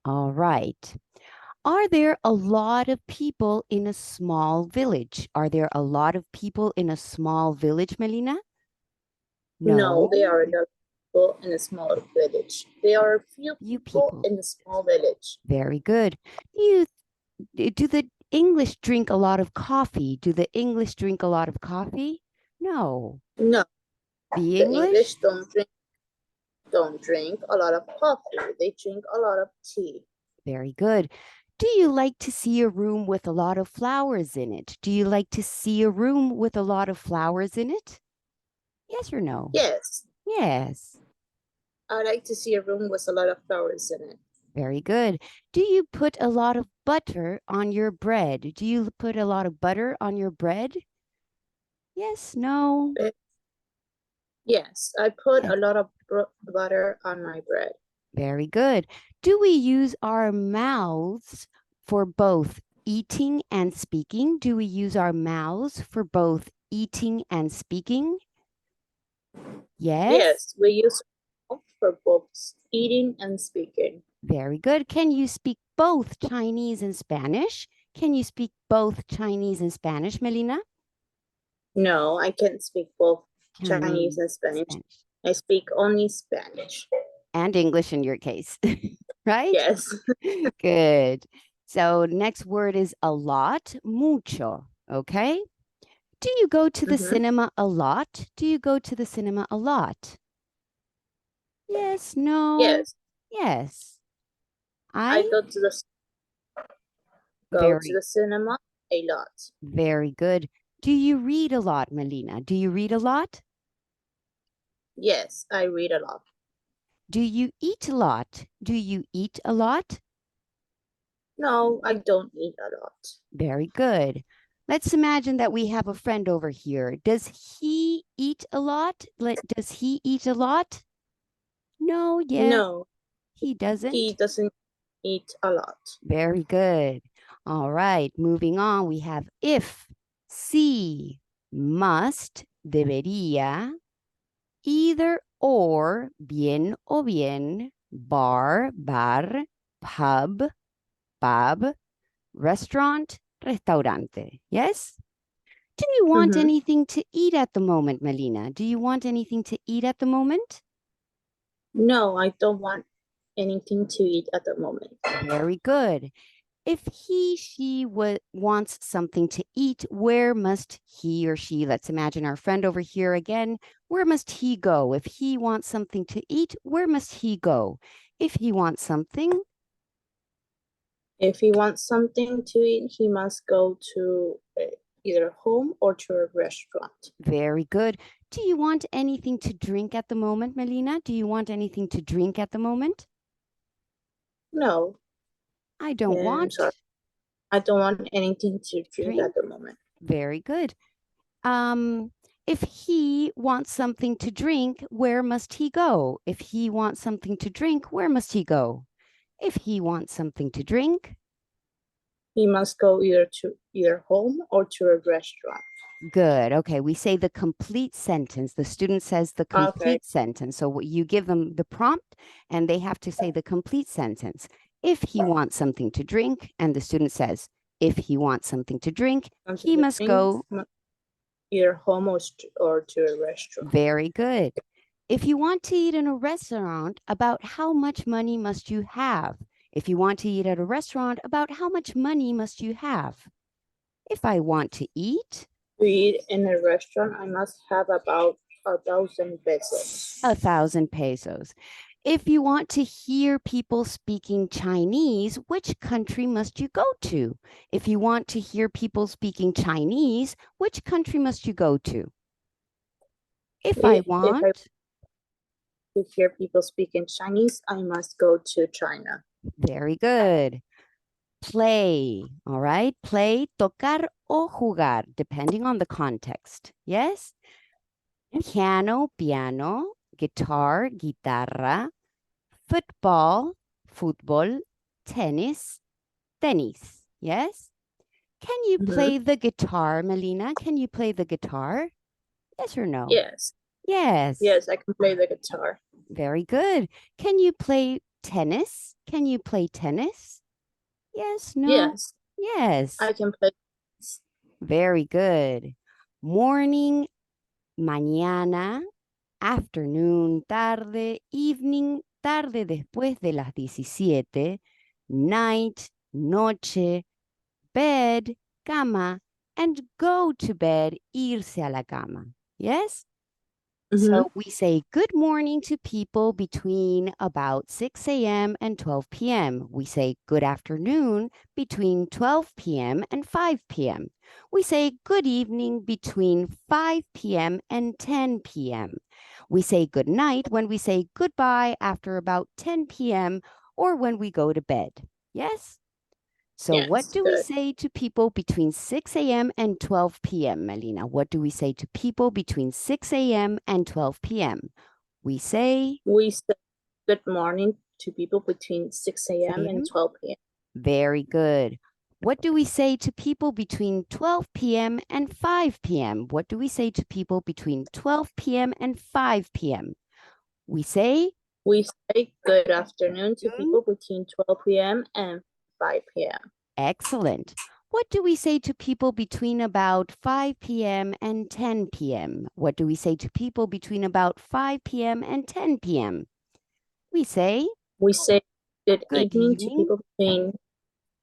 All right. Are there a lot of people in a small village? Are there a lot of people in a small village, Melina? No, No, they are not people in a small village. There are few few people people. in a small village. Very good. Do the English drink a lot of coffee? Do the English drink a lot of coffee? No. No, The the English English? don't drink a lot of coffee. They drink a lot of tea. Very good. Do you like to see a room with a lot of flowers in it? Do you like to see a room with a lot of flowers in it? Yes or no? Yes, Yes. I like to see a room with a lot of flowers in it. Very good. Do you put a lot of butter on your bread? Do you put a lot of butter on your bread? Yes, no. Eh, Yes, I put a Yes. lot of butter on my bread. Very good. Do we use our mouths for both eating and speaking? Do we use our mouths for both eating and speaking? Yes. Yes, we use it for both eating and speaking. Very good. Can you speak both Chinese and Spanish? Can you speak both Chinese and Spanish, Melina? No, I can't speak both Chinese Chinese, and Spanish. Spanish, I speak only Spanish. and English in your case, right? Yes. Good. So next word is a lot, mucho. Okay. Do you go to the Mm-hmm. cinema a lot? Do you go to the cinema a lot? Yes, no, Yes, yes. I I go to very, the cinema a lot. very good. Do you read a lot, Melina? Do you read a lot? Yes, I read a lot. Do you eat a lot? Do you eat a lot? No, I don't eat a lot. Very good. Let's imagine that we have a friend over here. Does he eat a lot? Does he eat a lot? No, yes, No, he he doesn't. doesn't eat a lot. Very good. All right, moving on. We have if, sí, must, debería, either or, bien o bien, bar, pub, pub, restaurant, restaurante. Yes? Do you want Mm-hmm. anything to eat at the moment, Melina? Do you want anything to eat at the moment? No, I don't want anything to eat at the moment. Very good. If she wants something to eat, where must he or she, let's imagine our friend over here again, where must he go? If he wants something to eat, where must he go? If he wants something, If he wants something to eat, he must go to either home or to a restaurant. very good. Do you want anything to drink at the moment, Melina? Do you want anything to drink at the moment? No, I don't I'm sorry. want I don't want anything to drink drink. at the moment. Very good. Um, if he wants something to drink, where must he go? If he wants something to drink, where must he go? If he wants something to drink, He must go either home or to a restaurant. good. Okay, we say the complete sentence. The student says the Okay. complete sentence. So you give them the prompt and they have to say the complete sentence. If he wants something to drink, and the student says, if he wants something to drink, Something he to must drink, go. either home or to a restaurant. Very good. If you want to eat in a restaurant, about how much money must you have? If you want to eat at a restaurant, about how much money must you have? If I want to eat, To eat in a restaurant, I must have about 1,000 pesos. 1,000 pesos. If you want to hear people speaking Chinese, which country must you go to? If you want to hear people speaking Chinese, which country must you go to? If I If I want, to hear people speak in Chinese, I must go to China. very good. Play, all right? Play, tocar o jugar, depending on the context. Yes? Piano, guitar, guitarra, football, fútbol, tenis. Yes? Can you Mm-hmm. play the guitar, Melina? Can you play the guitar? Yes or no? Yes, Yes. yes, I can play the guitar. Very good. Can you play tennis? Can you play tennis? Yes, no, Yes, yes. I can play. Very good. Morning, mañana, afternoon, tarde, evening, tarde después de las 17, night, noche, bed, cama, and go to bed, irse a la cama. Yes? Mm-hmm. So we say good morning to people between about 6 a.m. and 12 p.m. We say good afternoon between 12 p.m. and 5 p.m. We say good evening between 5 p.m. and 10 p.m. We say good night when we say goodbye after about 10 p.m. or when we go to bed. Yes? So, what Yes, do we good. say to people between 6 a.m. and 12 p.m., Melina? What do we say to people between 6 a.m. and 12 p.m.? We say We say good morning to people between 6 a.m. 6 and a.m. 12 p.m. Very good. What do we say to people between 12 p.m. and 5 p.m.? What do we say to people between 12 p.m. and 5 p.m.? We say We say good afternoon to "Mm, people between 12 p.m. and 5 p.m. excellent. What do we say to people between about 5 p.m. and 10 p.m.? What do we say to people between about 5 p.m. and 10 p.m.? We say We say good good evening to evening, people between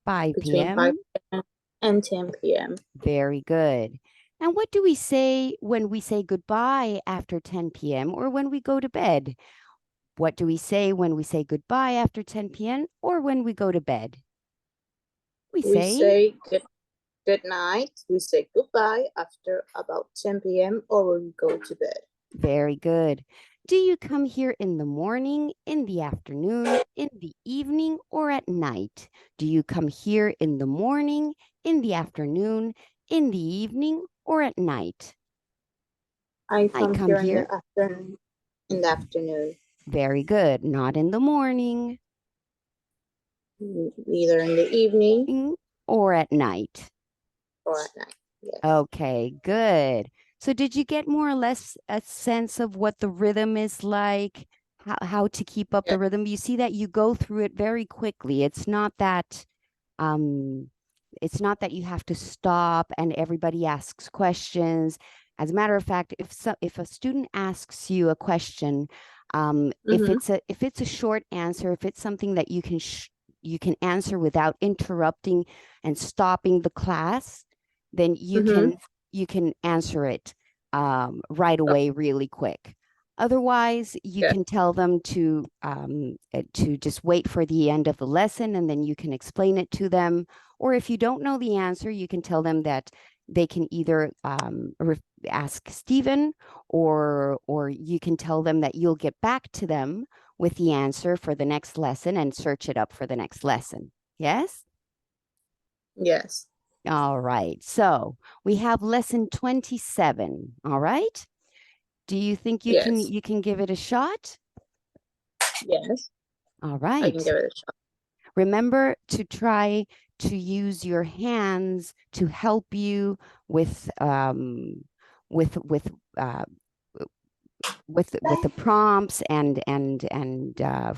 5 p.m. 5 p.m. and 10 p.m. Very good. And what do we say when we say goodbye after 10 p.m. or when we go to bed? What do we say when we say goodbye after 10 p.m. or when we go to bed? We We say say good night. We say goodbye after about 10 p.m. or when we go to bed. very good. Do you come here in the morning, in the afternoon, in the evening, or at night? Do you come here in the morning, in the afternoon, in the evening, or at night? I I come come here here. in the afternoon, Very good. Not in the morning either in the evening or at night. or at night. Yes. Okay, good. So did you get more or less a sense of what the rhythm is like? How to keep up Yeah. the rhythm? You see that you go through it very quickly. Um it's not that you have to stop and everybody asks questions. As a matter of fact, if a student asks you a question, Mm-hmm. if it's a short answer, if it's something that you can answer without interrupting and stopping the class, then Mm-hmm. you can answer it right away, really quick. Otherwise, you Yeah. can tell them to just wait for the end of the lesson, and then you can explain it to them. Or if you don't know the answer, you can tell them that they can either ask Stephen, or you can tell them that you'll get back to them with the answer for the next lesson and search it up for the next lesson. Yes? Yes. All right. So we have lesson 27. All right. Do you think Yes. you can give it a shot? Yes. All I can right. give it a shot. Remember to try to use your hands to help you with with with uh, with the prompts and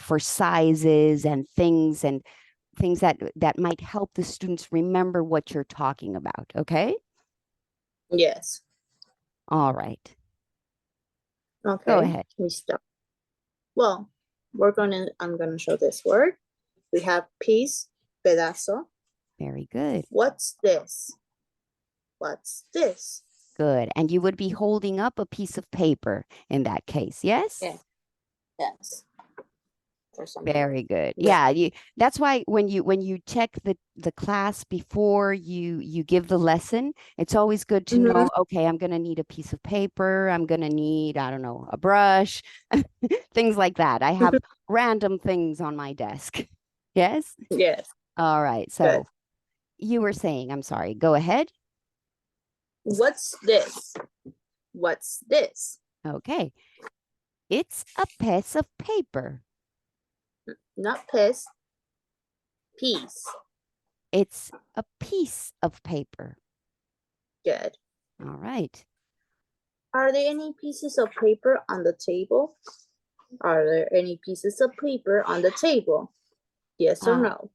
for sizes and things that might help the students remember what you're talking about. Okay. Yes. All right. Go Okay. ahead. We start. Well, I'm gonna show this word. We have piece, pedazo. Very good. What's this? What's this? Good. And you would be holding up a piece of paper in that case. Yes? Yeah. Yes. Or something. Very good. Yeah. Yeah, that's why when you check the class before you give the lesson, it's always good to Mm-hmm. know, okay, I'm going to need a piece of paper, I'm going to need, I don't know, a brush, things like that. I have random things on my desk. Yes? Yes. All right. Good. So, you were saying, I'm sorry. Go ahead. What's this? What's this? Okay. It's a piece of paper. Not piece. Piece. It's a piece of paper. Good. All right. Are there any pieces of paper on the table? Are there any pieces of paper on the table? Yes or no?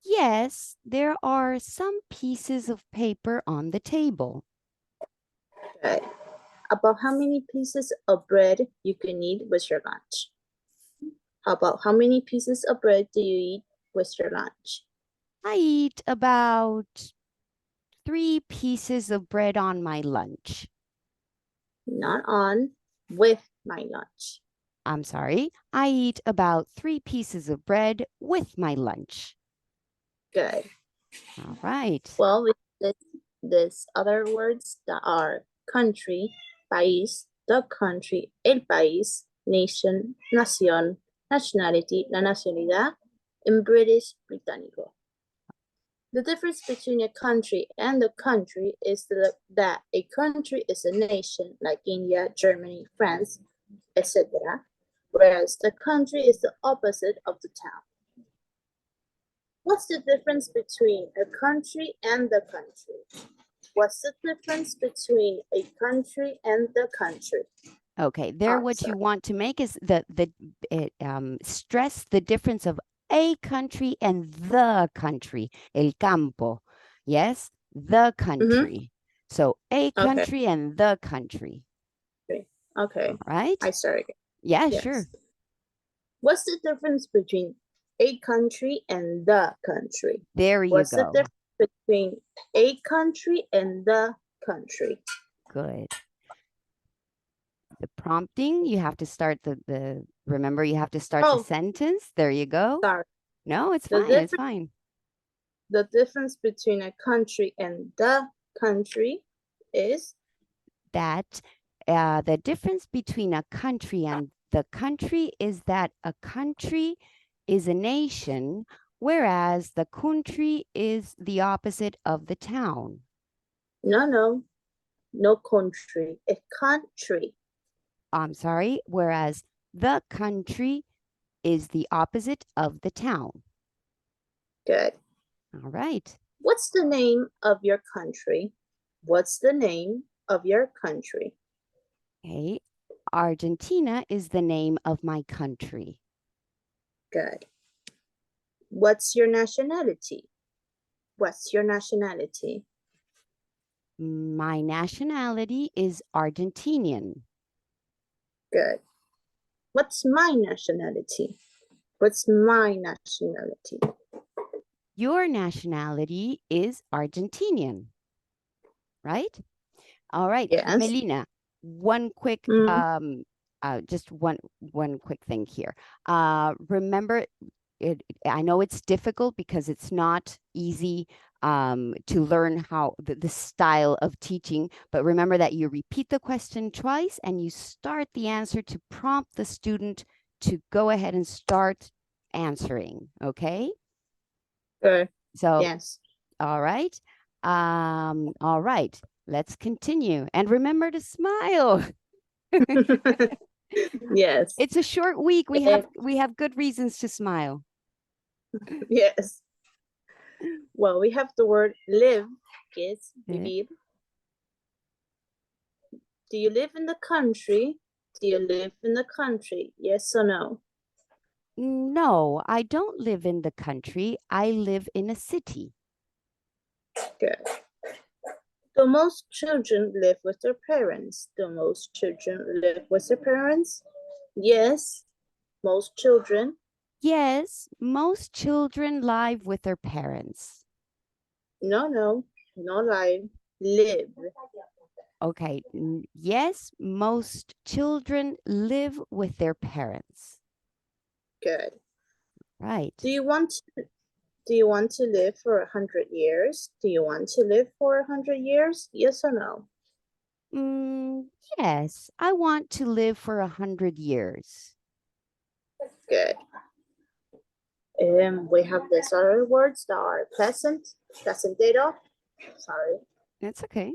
Yes, there are some pieces of paper on the table. Good. About how many pieces of bread you can eat with your lunch? About how many pieces of bread do you eat with your lunch? I eat about 3 pieces of bread on my lunch. Not on, with my lunch. I'm sorry, I eat about 3 pieces of bread with my lunch. Good. All right. Well, we did this other words that are country, país, the country, el país, nation, nación, nationality, la nacionalidad, in British Británico. The difference between a country and a country is that a country is a nation like India, Germany, France, etc., whereas the country is the opposite of the town. What's the difference between a country and the country? What's the difference between a country and the country? Okay, there what you want to make is stress the difference of a country and the country, el campo. Yes, the country. So a Okay. country and the country. Okay. All right. I start again. Yeah, Yes. sure. What's the difference between a country and the country? There you What's the go. difference between a country and the country? Good. The prompting, you have to start remember you have to start the sentence. There you go. Sorry. No, it's fine. It's fine. The difference between a country and the country is that the difference between a country and the country is that a country is a nation, whereas the country is the opposite of the town. No country, a country. I'm sorry, whereas the country is the opposite of the town. Good. All right. What's the name of your country? What's the name of your country? Okay. Argentina is the name of my country. Good. What's your nationality? What's your nationality? My nationality is Argentinian. Good. What's my nationality? What's my nationality? Your nationality is Argentinian, right? All right, yes. Melina, one quick, just one quick thing here. Remember, I know it's difficult because it's not easy to learn how the style of teaching, but remember that you repeat the question twice and you start the answer to prompt the student to go ahead and start answering, okay? Sure. So, yes. All right. All right. Let's continue. And remember to smile. yes. It's a short week. We have good reasons to smile. Yes. Well, we have the word live, kids, vivir. Do you live in the country? Do you live in the country? Yes or no? No, I don't live in the country. I live in a city. Good. Do most children live with their parents? Do most children live with their parents? Yes, most children. Yes, most children live with their parents. No, not live. Okay, yes, most children live with their parents. Good. Right. Do you want to live for 100 years? Do you want to live for 100 years? Yes or no? Yes, I want to live for 100 years. Good. We have these other words that are present, placentero. Sorry. That's okay.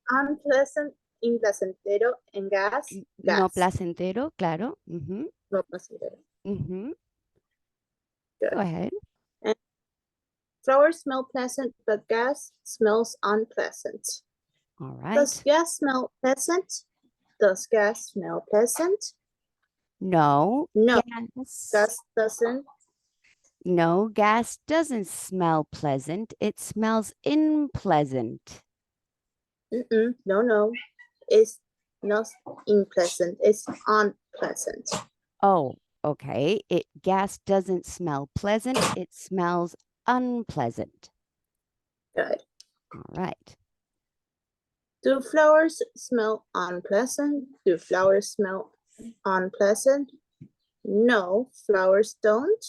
Unpleasant, implacentero, en gas. No placentero, claro. No placentero. Go ahead. And flowers smell pleasant, but gas smells unpleasant. All right. Does gas smell pleasant? Does gas smell pleasant? No, No, gas. gas doesn't. No, gas doesn't smell pleasant. It smells unpleasant. No, no. It's not unpleasant. It's unpleasant. Oh, okay. Gas doesn't smell pleasant. It smells unpleasant. Good. All right. Do flowers smell unpleasant? Do flowers smell unpleasant? No, flowers don't.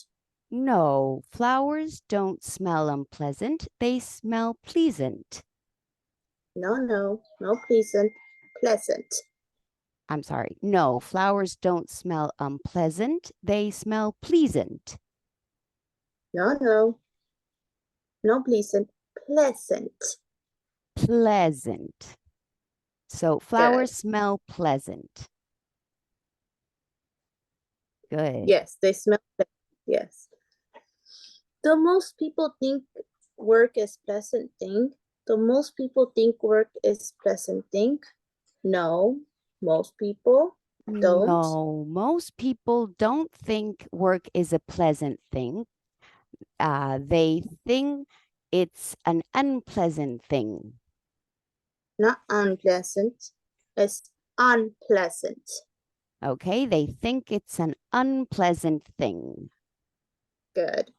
No, flowers don't smell unpleasant. They smell pleasant. No, no, no pleasant, pleasant. I'm sorry. No, flowers don't smell unpleasant. They smell pleasant. No, no, no pleasant, pleasant. Pleasant. So Good. flowers smell pleasant. Good. Yes, they smell pleasant. Yes. Do most people think work is pleasant thing? Do most people think work is pleasant thing? No, most people don't. No, most people don't think work is a pleasant thing. They think it's an unpleasant thing. Not unpleasant. It's unpleasant. Okay, they think it's an unpleasant thing. Good.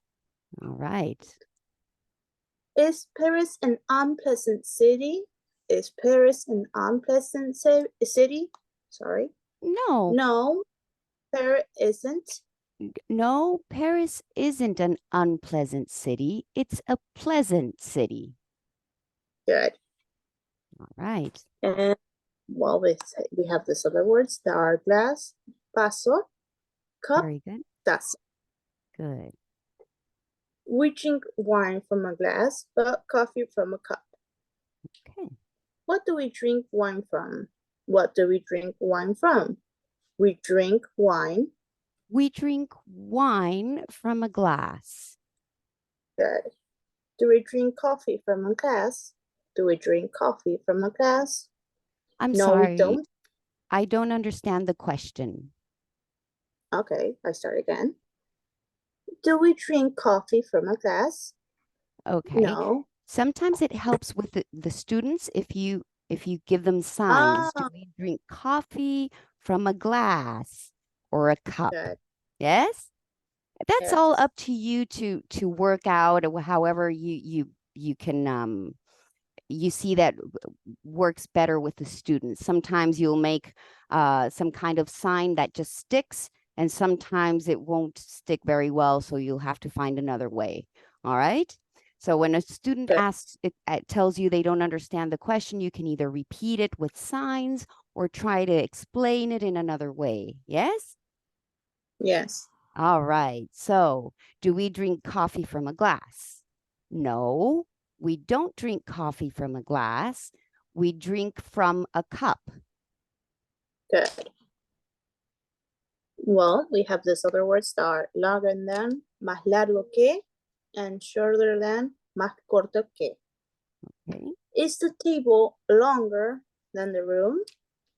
All right. Is Paris an unpleasant city? Is Paris an unpleasant city? Sorry. No, No, Paris isn't. no, Paris isn't an unpleasant city. It's a pleasant city. Good. All right. And well, we have these other words that are glass, vaso, cup, Very good. taza. Good. We drink wine from a glass, but coffee from a cup. Okay. What do we drink wine from? What do we drink wine from? We drink wine. We drink wine from a glass. Good. Do we drink coffee from a glass? Do we drink coffee from a glass? I'm No, we sorry. don't. I don't understand the question. Okay, I start again. Do we drink coffee from a glass? Okay. No. Sometimes it helps with the students if you give them signs. Do Ah, we drink coffee from a glass or a cup? good. Yes? That's all Yes. up to you to work out or however you can you see that works better with the students. Sometimes you'll make some kind of sign that just sticks, and sometimes it won't stick very well, so you'll have to find another way. All right. So when a student Good. asks, it tells you they don't understand the question, you can either repeat it with signs or try to explain it in another way. Yes? Yes. All right. So, do we drink coffee from a glass? No, we don't drink coffee from a glass. We drink from a cup. Good. Well, we have these other words that are longer than, más largo que, and shorter than, más corto que. Okay. Is the table longer than the room?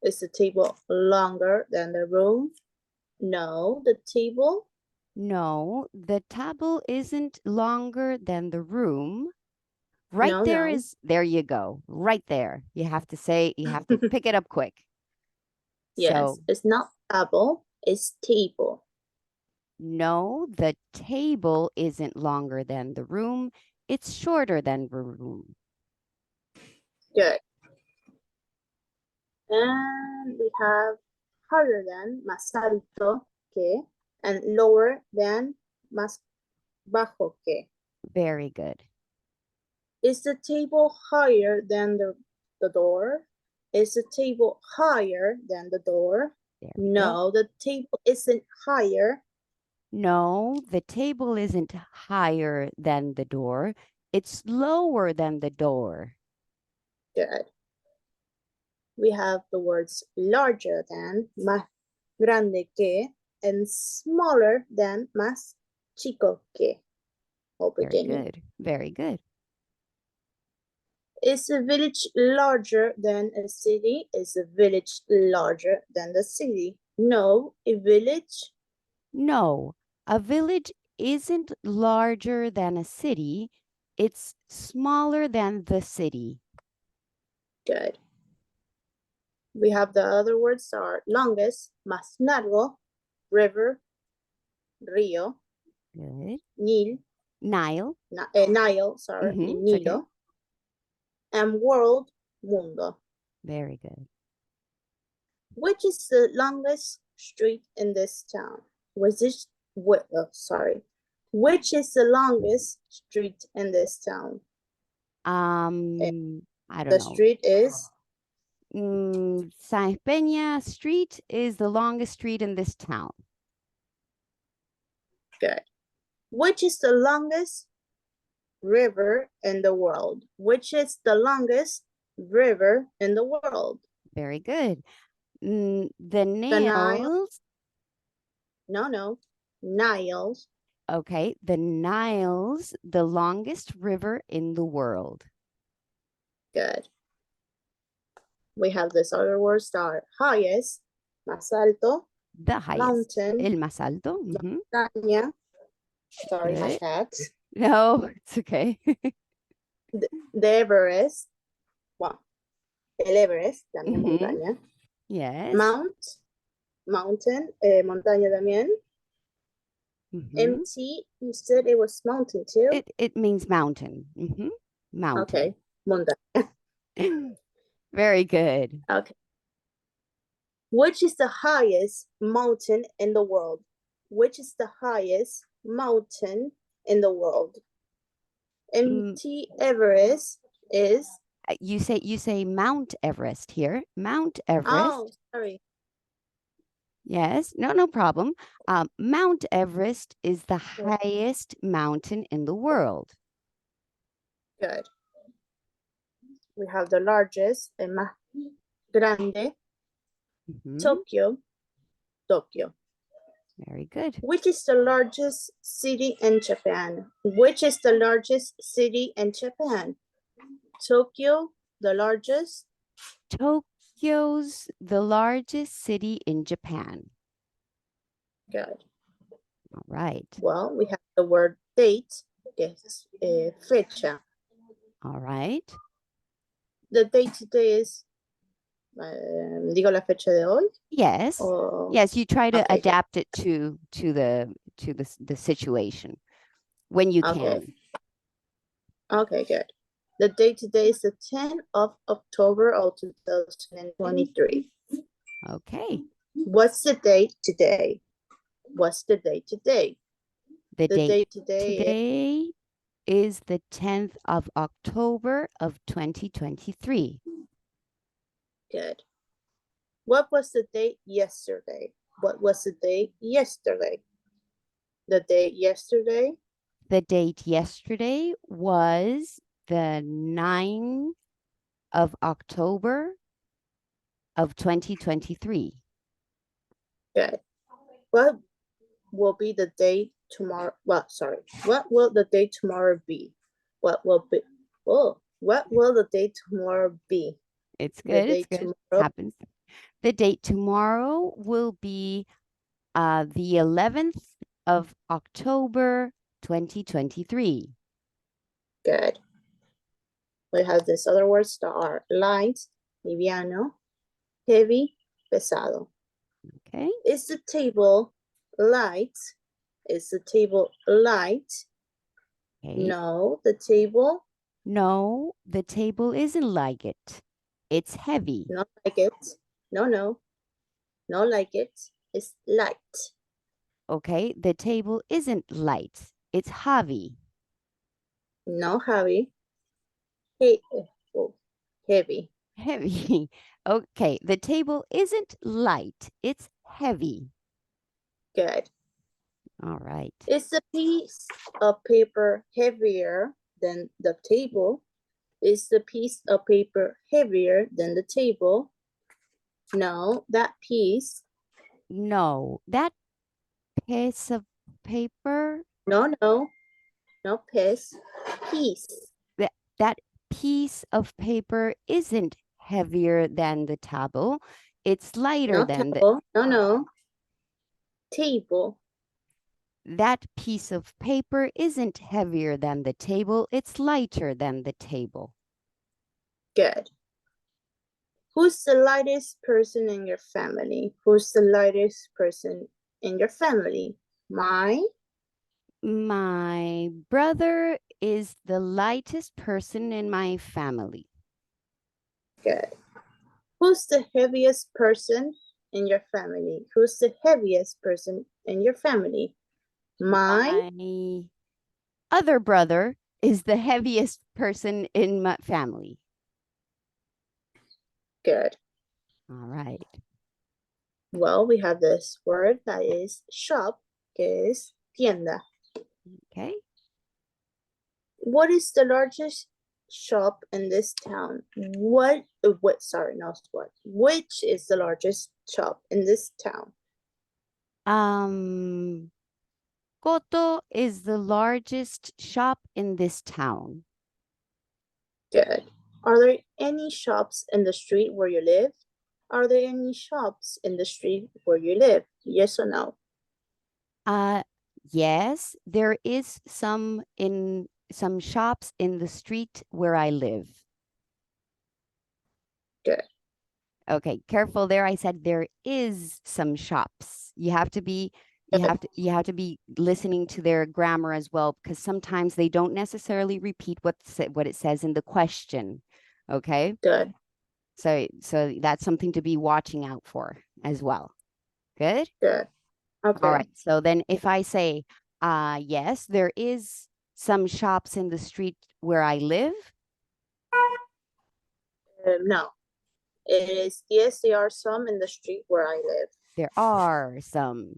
Is the table longer than the room? No, the table. No, the table isn't longer than the room. Right No, there no. is, there you go. Right there. You have to pick it up quick. Yes, So, it's not table, it's table. no, the table isn't longer than the room. It's shorter than the room. Good. And we have harder than, más alto que, and lower than, más bajo que. Very good. Is the table higher than the door? Is the table higher than the door? There we go. No, the table isn't higher. No, the table isn't higher than the door. It's lower than the door. Good. We have the words larger than, más grande que, and smaller than, más chico que, or Very beginning. good. Very good. Is a village larger than a city? Is a village larger than the city? No, a village. No, a village isn't larger than a city. It's smaller than the city. Good. We have the other words are longest, más largo, river, río, Good. Nil, Nile. Nile, sorry, It's okay. Nilo, and world, mundo. Very good. Which is the longest street in this town? Which is Which is the longest street in this town? Eh, I don't The know. street is San Peña Street is the longest street in this town. good. Which is the longest river in the world? Which is the longest river in the world? Very good. The The Nile? Niles. No. Niles. Okay, the Niles, the longest river in the world. Good. We have this other words that are highest, más alto, The highest. mountain, El más alto. montaña. Sorry, my Good. cat. No, it's okay. The Everest. Well, el Everest, también montaña. Yes. Mountain, montaña también. MT, you said it was mountain too? It means mountain. Mountain. Okay, montaña. Very good. Okay. Which is the highest mountain in the world? Which is the highest mountain in the world? MT Everest is. You say Mount Everest here. Mount Everest. Oh, sorry. Yes, no problem. Mount Everest is the highest mountain in the world. Good. We have the largest, el más grande, Tokyo. Very good. Which is the largest city in Japan? Which is the largest city in Japan? Tokyo, the largest. Tokyo's the largest city in Japan. Good. All right. Well, we have the word date, que es fecha. All right. The date today is, digo la fecha de hoy? Yes. Yes, you try to adapt it to the situation when you can. Okay, good. The date today is the 10th of October of 2023. Okay. What's the date today? What's the date today? The date today is the 10th of October of 2023. Good. What was the date yesterday? What was the date yesterday? The date yesterday? The date yesterday was the 9th of October of 2023. Good. What will be the date tomorrow? Well, sorry. What will the date tomorrow be? What will the date tomorrow be? It's good. It's good. Happens. The date tomorrow will be the 11th of October 2023. Good. We have this other words that are light, liviano, heavy, pesado. Okay. Is the table light? Is the table light? Okay. No, the table. No, the table isn't like it. It's heavy. Not like it. No. Not like it. It's light. Okay, the table isn't light. It's heavy. No heavy. Hey, heavy. Heavy. Okay, the table isn't light. It's heavy. Good. All right. Is the piece of paper heavier than the table? Is the piece of paper heavier than the table? No, that piece. No, that piece of paper. No piece. Piece. That piece of paper isn't heavier than the table. It's lighter No than the table. No, no. Table. that piece of paper isn't heavier than the table, it's lighter than the table. Good. Who's the lightest person in your family? Who's the lightest person in your family? My. My brother is the lightest person in my family. Good. Who's the heaviest person in your family? Who's the heaviest person in your family? My. My other brother is the heaviest person in my family. Good. All right. Well, we have this word that is shop, que es tienda. Okay. What is the largest shop in this town? Sorry, not what. Which is the largest shop in this town? Koto is the largest shop in this town. Good. Are there any shops in the street where you live? Are there any shops in the street where you live? Yes or no? Uh, yes, there is some shops in the street where I live. Good. Okay, careful there. I said there is some shops. You have to be listening to their grammar as well, because sometimes they don't necessarily repeat what it says in the question. Okay? Good. So that's something to be watching out for as well. Good? Good. All Okay. right. So then if I say, yes, there is some shops in the street where I live. No. It is, yes, there are some in the street where I live. There are some.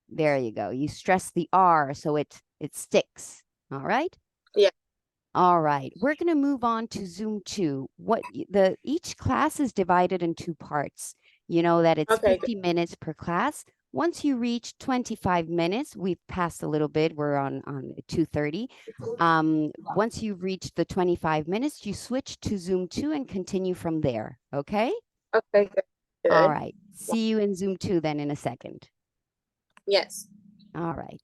There you go. You stress the R so it sticks. All right. Yeah. All right. We're going to move on to Zoom 2. Each class is divided in two parts. You know that it's Okay. 50 minutes per class. Once you reach 25 minutes, we've passed a little bit. We're on 2:30. Once you reach the 25 minutes, you switch to Zoom 2 and continue from there. Okay? Okay. Good. All Good. right. See you in Zoom 2 then in a second. Yes. All right.